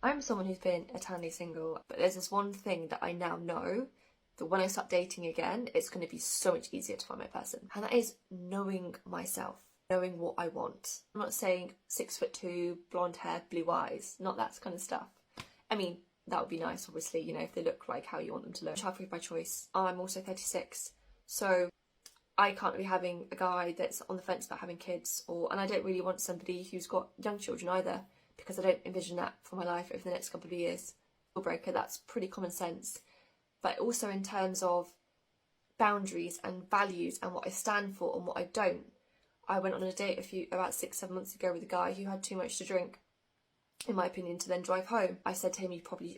I'm someone who's been eternally single, but there's this one thing that I now know, that when I start dating again, it's going to be so much easier to find my person. And that is knowing myself, knowing what I want. I'm not saying 6'2", blonde hair, blue eyes, not that kind of stuff. I mean, that would be nice, obviously, you know, if they look like how you want them to look. Child-free by choice. I'm also 36, so I can't be having a guy that's on the fence about having kids, and I don't really want somebody who's got young children either, because I don't envision that for my life over the next couple of years. Deal breaker, that's pretty common sense. But also in terms of boundaries and values and what I stand for and what I don't. I went on a date about 6-7 months ago with a guy who had too much to drink, in my opinion, to then drive home. I said to him,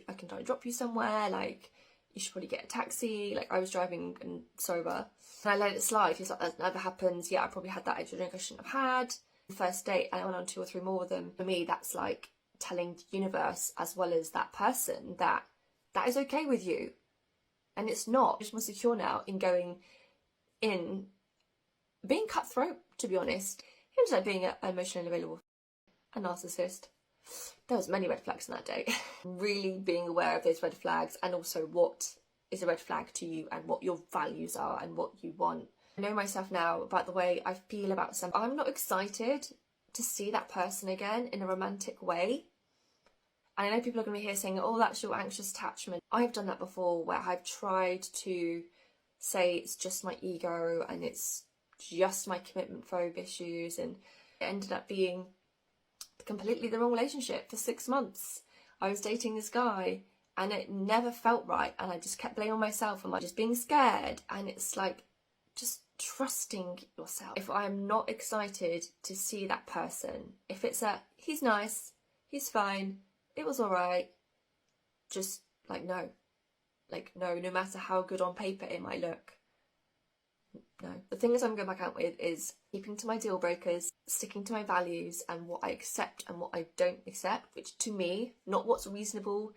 I can drop you somewhere, like, you should probably get a taxi. Like, I was driving and sober. And I let it slide. He's like, that never happens. Yeah, I probably had that extra drink I shouldn't have had. The first date, and I went on 2 or 3 more with them. For me, that's like telling the universe, as well as that person, that that is okay with you. And it's not. I'm just more secure now in going in, being cutthroat, to be honest. He was like being emotionally available, a narcissist. There was many red flags on that date. Really being aware of those red flags, and also what is a red flag to you and what your values are and what you want. I know myself now about the way I feel about something. I'm not excited to see that person again in a romantic way. And I know people are going to be here saying, oh, that's your anxious attachment. I've done that before, where I've tried to say it's just my ego and it's just my commitment phobe issues, and it ended up being completely the wrong relationship for 6 months. I was dating this guy and it never felt right, and I just kept blaming myself and just being scared. And it's like, just trusting yourself. If I'm not excited to see that person, if it's he's nice, he's fine, it was alright, just like no, no matter how good on paper it might look. No. The thing is I'm going back out with is keeping to my deal breakers, sticking to my values and what I accept and what I don't accept, which to me, not what's reasonable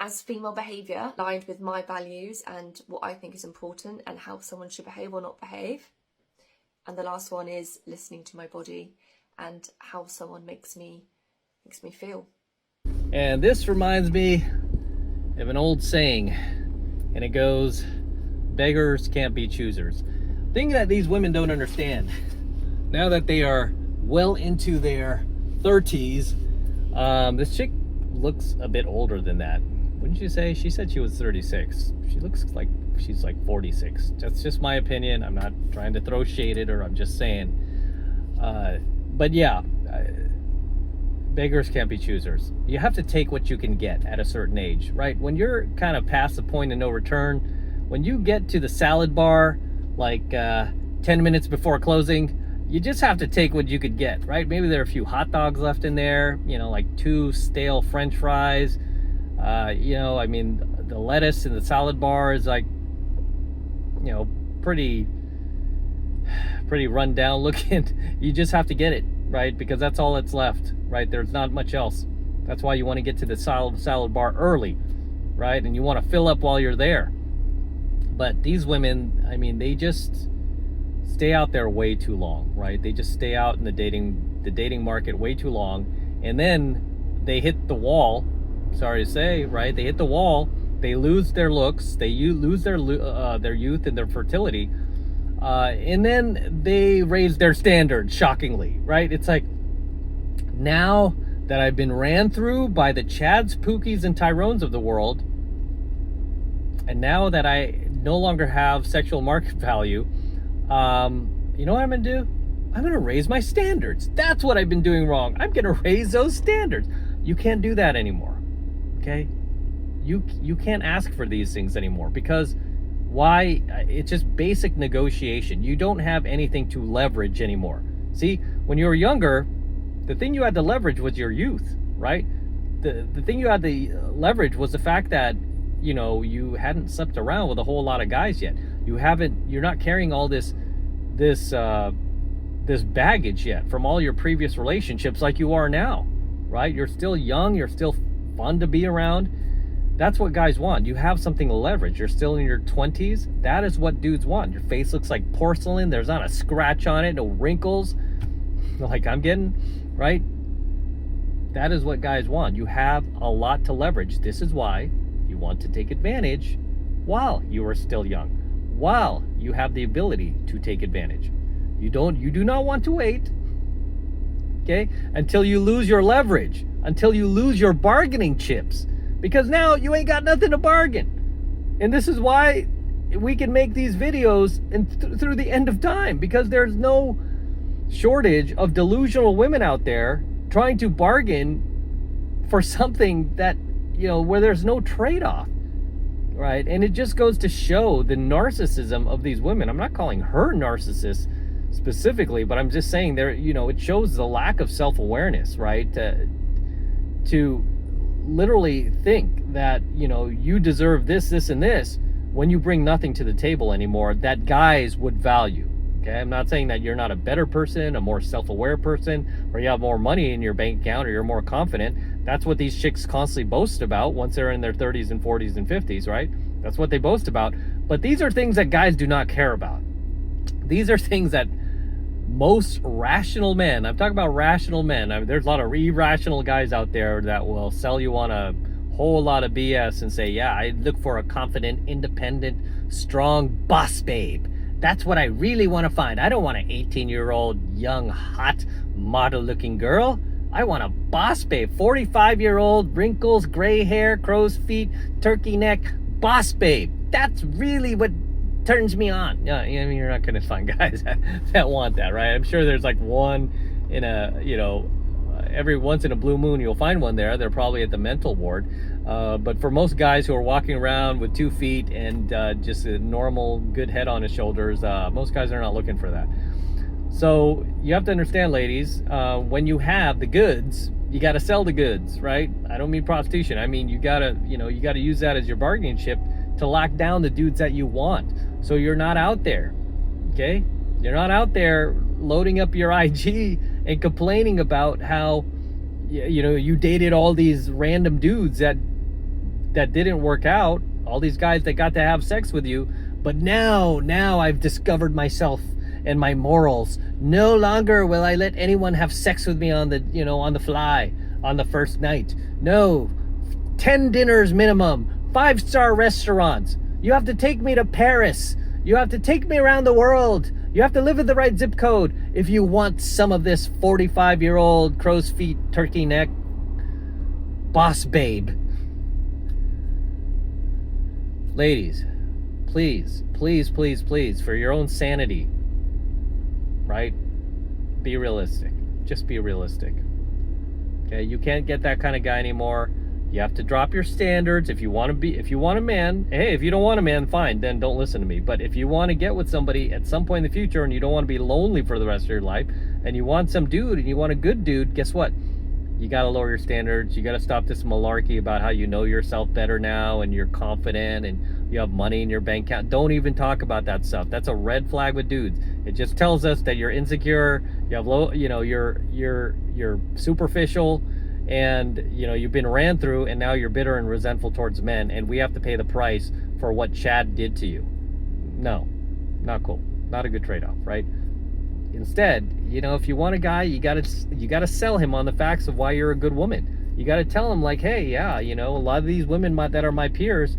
as female behaviour, aligned with my values and what I think is important and how someone should behave or not behave. And the last one is listening to my body and how someone makes me feel. And this reminds me of an old saying, and it goes, beggars can't be choosers. Thing that these women don't understand, now that they are well into their 30s, this chick looks a bit older than that. Wouldn't you say? She said she was 36. She looks like she's like 46. That's just my opinion. I'm not trying to throw shade at her. I'm just saying. But yeah, beggars can't be choosers. You have to take what you can get at a certain age, right? When you're kind of past the point of no return, when you get to the salad bar, like 10 minutes before closing, you just have to take what you could get, right? Maybe there are a few hot dogs left in there, you know, like 2 stale French fries. You know, I mean, the lettuce in the salad bar is like, you know, pretty run down looking. You just have to get it, right? Because that's all that's left, right? There's not much else. That's why you want to get to the salad bar early, right? And you want to fill up while you're there. But these women, I mean, they just stay out there way too long, right? They just stay out in the dating market way too long, and then they hit the wall. Sorry to say, right? They hit the wall. They lose their looks. They lose their youth and their fertility, and then they raise their standards shockingly, right? It's like, now that I've been ran through by the Chads, Pookies, and Tyrones of the world, and now that I no longer have sexual market value, you know what I'm gonna do? I'm gonna raise my standards. That's what I've been doing wrong. I'm gonna raise those standards. You can't do that anymore, okay? You can't ask for these things anymore, because why? It's just basic negotiation. You don't have anything to leverage anymore. See, when you were younger, the thing you had to leverage was your youth, right? The thing you had to leverage was the fact that, you know, you hadn't slept around with a whole lot of guys yet. You're not carrying all this baggage yet from all your previous relationships like you are now, right? You're still young, you're still fun to be around. That's what guys want. You have something to leverage. You're still in your 20s. That is what dudes want. Your face looks like porcelain. There's not a scratch on it, no wrinkles like I'm getting, right? That is what guys want. You have a lot to leverage. This is why you want to take advantage while you are still young, while you have the ability to take advantage. You do not want to wait, okay, until you lose your leverage, until you lose your bargaining chips, because now you ain't got nothing to bargain. And this is why we can make these videos and through the end of time, because there's no shortage of delusional women out there trying to bargain for something that, where there's no trade-off, right? And it just goes to show the narcissism of these women. I'm not calling her narcissist specifically, but I'm just saying there, it shows the lack of self-awareness, right? To literally think that, you deserve this, and this, when you bring nothing to the table anymore that guys would value. Okay, I'm not saying that you're not a better person, a more self-aware person, or you have more money in your bank account, or you're more confident. That's what these chicks constantly boast about once they're in their 30s and 40s and 50s, right? That's what they boast about. But these are things that guys do not care about. These are things that most rational men, I'm talking about rational men. There's a lot of irrational guys out there that will sell you on a whole lot of BS and say, yeah, I look for a confident, independent, strong boss babe. That's what I really want to find. I don't want an 18-year-old, young, hot, model-looking girl. I want a boss babe, 45-year-old, wrinkles, gray hair, crow's feet, turkey neck, boss babe. That's really what turns me on. Yeah, you're not going to find guys that want that, right? I'm sure there's like one in a, every once in a blue moon you'll find one there. They're probably at the mental ward. But for most guys who are walking around with 2 feet and just a normal good head on his shoulders, most guys are not looking for that. So you have to understand, ladies, when you have the goods, you got to sell the goods, right? I don't mean prostitution. I mean, you got to use that as your bargaining chip to lock down the dudes that you want. So you're not out there, okay? You're not out there loading up your IG and complaining about how, you dated all these random dudes that didn't work out, all these guys that got to have sex with you, but now I've discovered myself and my morals. No longer will I let anyone have sex with me on the fly on the first night. No, 10 dinners minimum, 5-star restaurants. You have to take me to Paris. You have to take me around the world. You have to live in the right zip code if you want some of this 45-year-old crow's feet, turkey neck, boss babe. Ladies, please, for your own sanity, right? Be realistic. Just be realistic. Okay, you can't get that kind of guy anymore. You have to drop your standards. If you want a man, hey, if you don't want a man, fine, then don't listen to me. But if you want to get with somebody at some point in the future and you don't want to be lonely for the rest of your life, and you want some dude and you want a good dude, guess what? You got to lower your standards. You got to stop this malarkey about how you know yourself better now and you're confident and you have money in your bank account. Don't even talk about that stuff. That's a red flag with dudes. It just tells us that you're insecure, you have low, you're superficial, and you've been ran through, and now you're bitter and resentful towards men, and we have to pay the price for what Chad did to you. No, not cool. Not a good trade-off, right? Instead, if you want a guy, you gotta sell him on the facts of why you're a good woman. You gotta tell him, like, hey, yeah, a lot of these women that are my peers,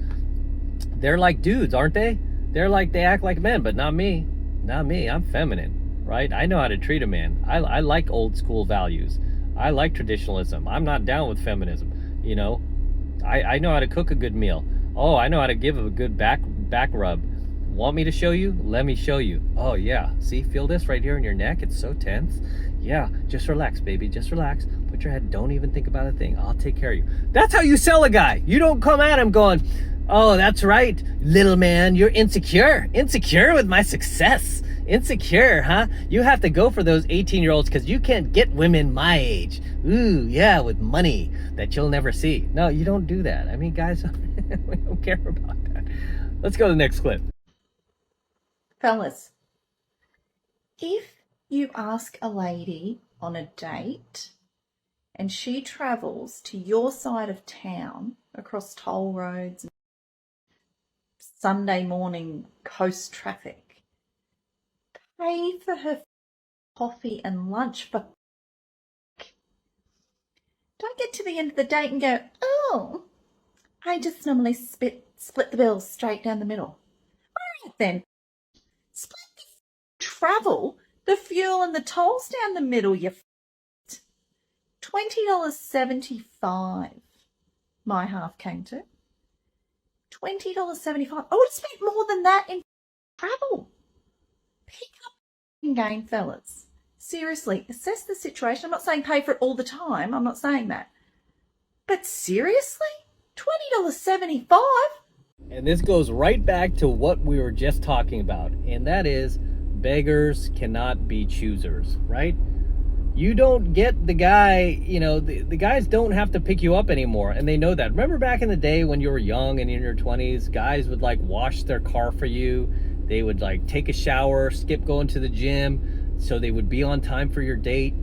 they're like dudes, aren't they? They act like men, but not me. I'm feminine, right? I know how to treat a man. I like old school values. I like traditionalism. I'm not down with feminism. I know how to cook a good meal. Oh, I know how to give a good back rub. Want me to show you? Let me show you. Oh yeah, see, feel this right here in your neck. It's so tense. Yeah, just relax, baby. Just relax. Put your head. Don't even think about a thing. I'll take care of you. That's how you sell a guy. You don't come at him going, oh, that's right, little man. You're insecure with my success. Insecure, huh? You have to go for those 18-year-olds because you can't get women my age. Ooh, yeah, with money that you'll never see. No, you don't do that. I mean, guys, we don't care about that. Let's go to the next clip. Fellas, if you ask a lady on a date and she travels to your side of town across toll roads, Sunday morning coast traffic, pay for her coffee and lunch for Don't get to the end of the date and go, oh, I just normally split the bills straight down the middle. All right then. Split the travel, the fuel and the tolls down the middle, you $20.75 my half came to. $20.75. I would have spent more than that in travel. Pick up the game, fellas. Seriously, assess the situation. I'm not saying pay for it all the time. I'm not saying that. But seriously? $20.75? And this goes right back to what we were just talking about, and that is beggars cannot be choosers, right? You don't get the guy, the guys don't have to pick you up anymore, and they know that. Remember back in the day when you were young and in your 20s, guys would like wash their car for you. They would like take a shower, skip going to the gym, so they would be on time for your date.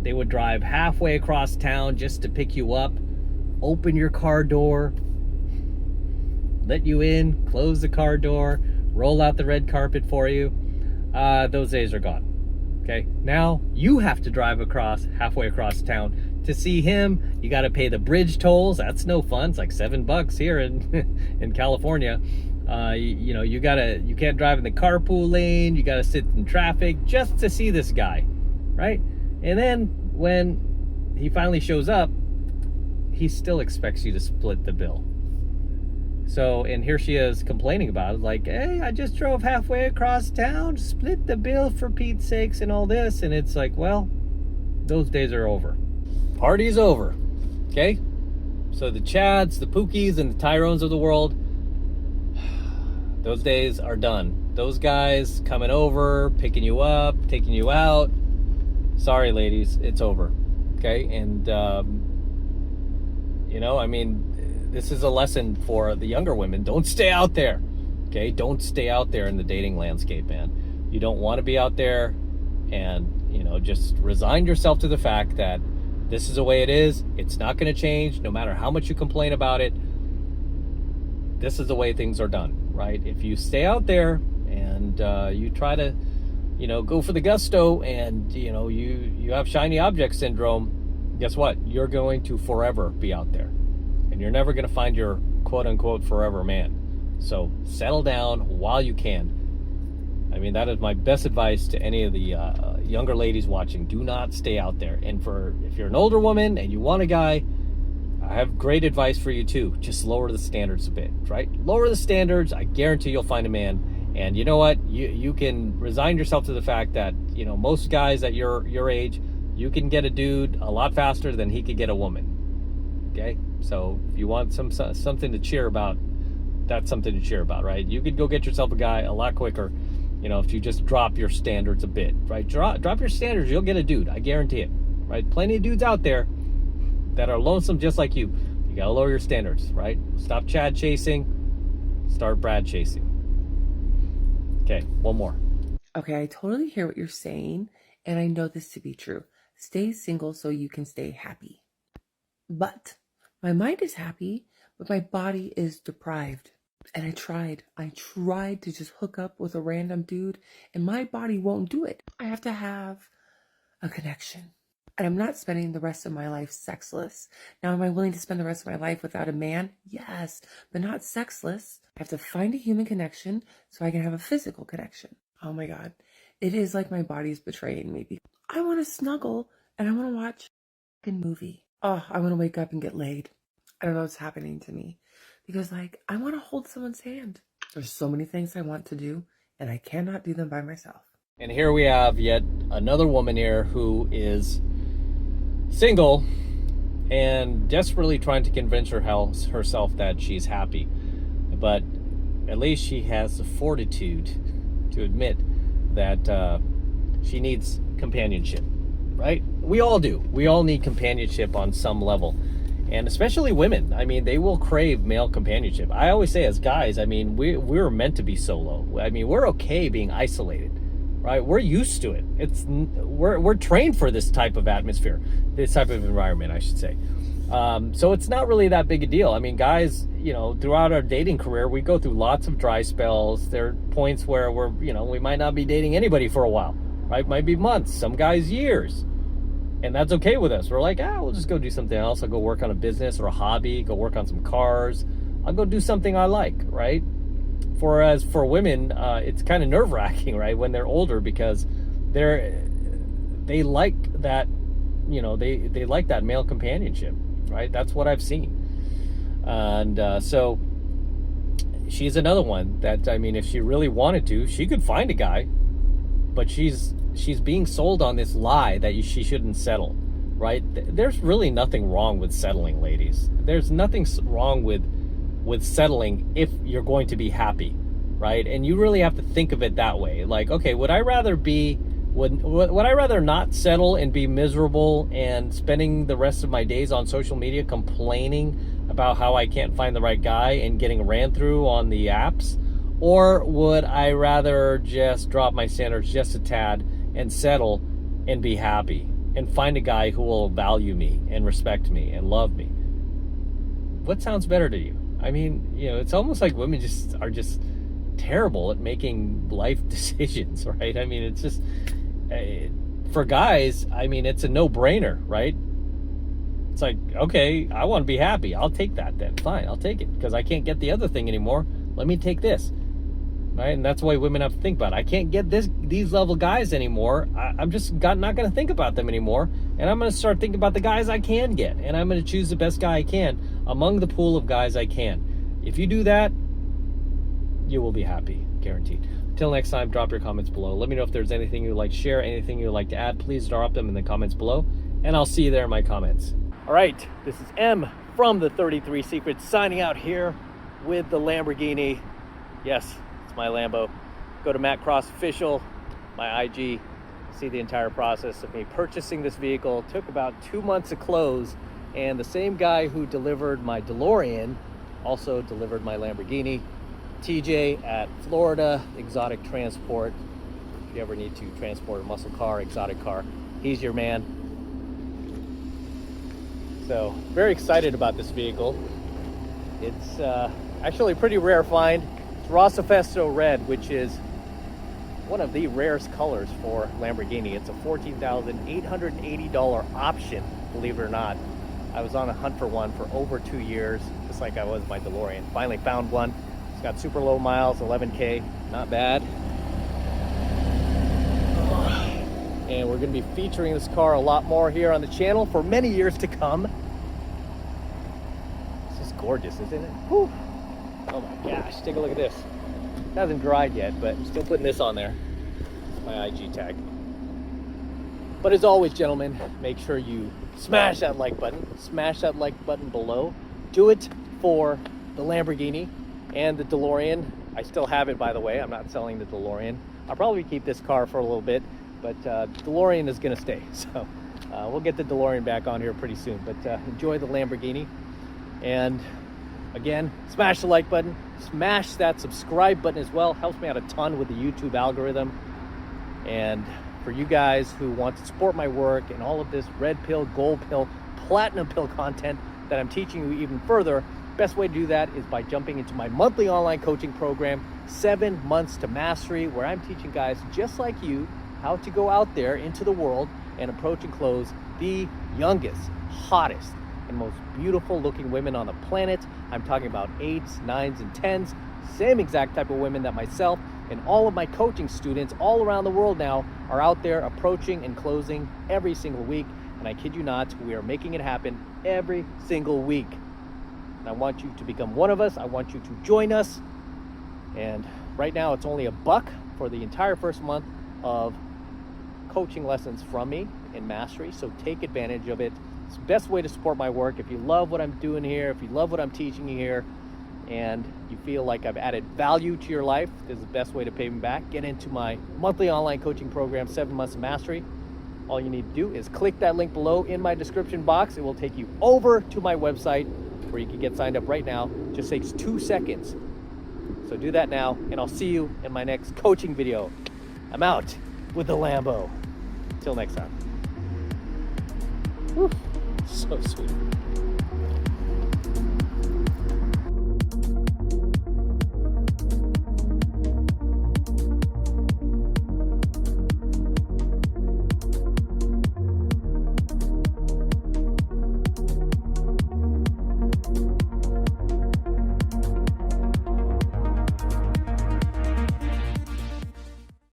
They would drive halfway across town just to pick you up, open your car door, let you in, close the car door, roll out the red carpet for you. Those days are gone. Okay, now you have to drive halfway across town to see him. You got to pay the bridge tolls. That's no fun. It's like $7 here in California. You can't drive in the carpool lane. You got to sit in traffic just to see this guy, right? And then when he finally shows up, he still expects you to split the bill. So, and here she is complaining about it, like, hey, I just drove halfway across town, split the bill for Pete's sakes and all this. And it's like, well, those days are over. Party's over, okay? So the Chads, the Pookies, and the Tyrones of the world, those days are done. Those guys coming over, picking you up, taking you out. Sorry, ladies, it's over, okay? And, this is a lesson for the younger women. Don't stay out there, okay? Don't stay out there in the dating landscape, man. You don't want to be out there, and, just resign yourself to the fact that this is the way it is. It's not going to change, no matter how much you complain about it. This is the way things are done, right? If you stay out there and you try to, go for the gusto and, you have shiny object syndrome, guess what? You're going to forever be out there. And you're never going to find your quote-unquote forever man. So settle down while you can. I mean, that is my best advice to any of the younger ladies watching. Do not stay out there. And if you're an older woman and you want a guy, I have great advice for you too. Just lower the standards a bit, right? Lower the standards. I guarantee you'll find a man. And you know what? You can resign yourself to the fact that, most guys at your age, you can get a dude a lot faster than he could get a woman. Okay? So if you want something to cheer about, that's something to cheer about, right? You could go get yourself a guy a lot quicker, if you just drop your standards a bit, right? Drop your standards, you'll get a dude. I guarantee it, right? Plenty of dudes out there that are lonesome just like you. You gotta lower your standards, right? Stop Chad chasing, start Brad chasing. Okay, one more. Okay, I totally hear what you're saying, and I know this to be true. Stay single so you can stay happy. But my mind is happy, but my body is deprived. And I tried to just hook up with a random dude, and my body won't do it. I have to have a connection. And I'm not spending the rest of my life sexless. Now, am I willing to spend the rest of my life without a man? Yes, but not sexless. I have to find a human connection so I can have a physical connection. Oh my God. It is like my body's betraying me. I want to snuggle and I want to watch a movie. Oh, I want to wake up and get laid. I don't know what's happening to me. Because I want to hold someone's hand. There's so many things I want to do, and I cannot do them by myself. And here we have yet another woman here who is single and desperately trying to convince herself that she's happy. But at least she has the fortitude to admit that she needs companionship, right? We all do. We all need companionship on some level. And especially women, I mean, they will crave male companionship. I always say as guys, I mean, we're meant to be solo. I mean, we're okay being isolated, right? We're used to it. We're trained for this type of atmosphere, this type of environment, I should say. So it's not really that big a deal. I mean, guys, throughout our dating career, we go through lots of dry spells. There are points where we might not be dating anybody for a while, right? Might be months, some guys years. And that's okay with us. We're like, we'll just go do something else. I'll go work on a business or a hobby, go work on some cars. I'll go do something I like, right? Whereas for women, it's kind of nerve-wracking, right, when they're older, because they like that, you know, they like that male companionship, right? That's what I've seen. And so she's another one that, I mean, if she really wanted to, she could find a guy, but she's being sold on this lie that she shouldn't settle, right? There's really nothing wrong with settling, ladies. There's nothing wrong with settling if you're going to be happy, right? And you really have to think of it that way. Like, okay, would I rather not settle and be miserable and spending the rest of my days on social media complaining about how I can't find the right guy and getting ran through on the apps? Or would I rather just drop my standards just a tad and settle and be happy and find a guy who will value me and respect me and love me? What sounds better to you? I mean, you know, it's almost like women are just terrible at making life decisions, right? I mean, it's just, for guys, I mean, it's a no-brainer, right? It's like, okay, I want to be happy. I'll take that then. Fine, I'll take it, because I can't get the other thing anymore. Let me take this, right? And that's why women have to think about it. I can't get these level guys anymore. I'm just not going to think about them anymore, and I'm going to start thinking about the guys I can get, and I'm going to choose the best guy I can among the pool of guys I can. If you do that, you will be happy, guaranteed. Until next time, drop your comments below. Let me know if there's anything you'd like to share, anything you'd like to add. Please drop them in the comments below, and I'll see you there in my comments. All right, this is M from the 33 Secrets, signing out here with the Lamborghini. Yes, it's my Lambo. Go to Matt Cross Official, my IG, see the entire process of me purchasing this vehicle. It took about 2 months to close, and the same guy who delivered my DeLorean also delivered my Lamborghini. TJ at Florida Exotic Transport. If you ever need to transport a muscle car, exotic car, he's your man. So very excited about this vehicle. It's actually a pretty rare find. It's Rossifesto Red, which is one of the rarest colors for Lamborghini. It's a $14,880 option, believe it or not. I was on a hunt for one for over 2 years, just like I was my DeLorean. Finally found one. It's got super low miles, 11K, not bad. And we're going to be featuring this car a lot more here on the channel for many years to come. This is gorgeous, isn't it? Whew. Oh my gosh, take a look at this. It hasn't dried yet, but I'm still putting this on there. It's my IG tag. But as always, gentlemen, make sure you smash that like button. Smash that like button below. Do it for the Lamborghini and the DeLorean. I still have it, by the way. I'm not selling the DeLorean. I'll probably keep this car for a little bit, but DeLorean is going to stay. So we'll get the DeLorean back on here pretty soon. But enjoy the Lamborghini. And again, smash the like button. Smash that subscribe button as well. Helps me out a ton with the YouTube algorithm. And for you guys who want to support my work and all of this red pill, gold pill, platinum pill content that I'm teaching you even further, best way to do that is by jumping into my monthly online coaching program, 7 Months to Mastery, where I'm teaching guys just like you how to go out there into the world and approach and close the youngest, hottest, and most beautiful looking women on the planet. I'm talking about 8s, 9s, and 10s, same exact type of women that myself and all of my coaching students all around the world now are out there approaching and closing every single week. And I kid you not, we are making it happen every single week. And I want you to become one of us. I want you to join us. And right now it's only $1 for the entire first month of coaching lessons from me in Mastery. So take advantage of it. It's the best way to support my work. If you love what I'm doing here, if you love what I'm teaching you here, and you feel like I've added value to your life, this is the best way to pay me back. Get into my monthly online coaching program, 7 Months of Mastery. All you need to do is click that link below in my description box. It will take you over to my website where you can get signed up right now. It just takes 2 seconds. So do that now, and I'll see you in my next coaching video. I'm out with the Lambo. Till next time. Whew, so sweet.